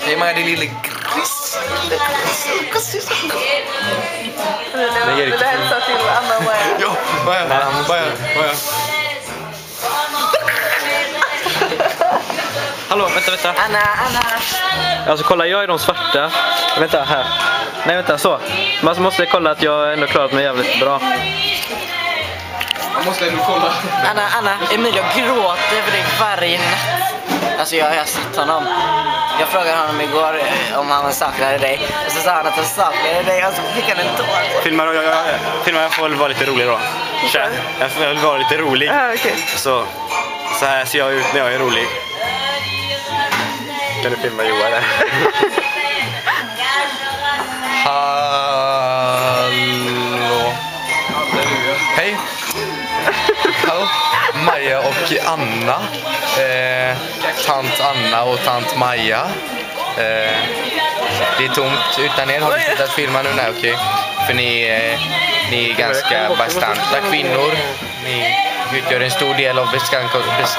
Hej Maja, din lille gris. Vill du hälsa till Anna och Maja? Ja, Maja. Hallå, vänta. Anna. Alltså kolla, jag är de svarta. Vänta, här. Nej, vänta, så. Man måste kolla att jag ändå klarat mig jävligt bra. Jag måste ändå kolla. Anna, Emilio gråter för dig varje natt. Alltså jag har sett honom. Jag frågade honom igår om han saknade dig. Och så sa han att han saknade dig. Och så fick han en tår. Filmar, jag får väl vara lite rolig då. Jag får väl vara lite rolig. Okay. Så här ser jag ut när jag är rolig. Kan du filma Johan där? Hallå. Hej. Hallå. Maja och Anna. Tant Anna och tant Maja. Det är tomt utan er. Har du slutat filma nu? Nej, okej. För ni är ganska bastanta kvinnor. Ni utgör en stor del av bekantskapet.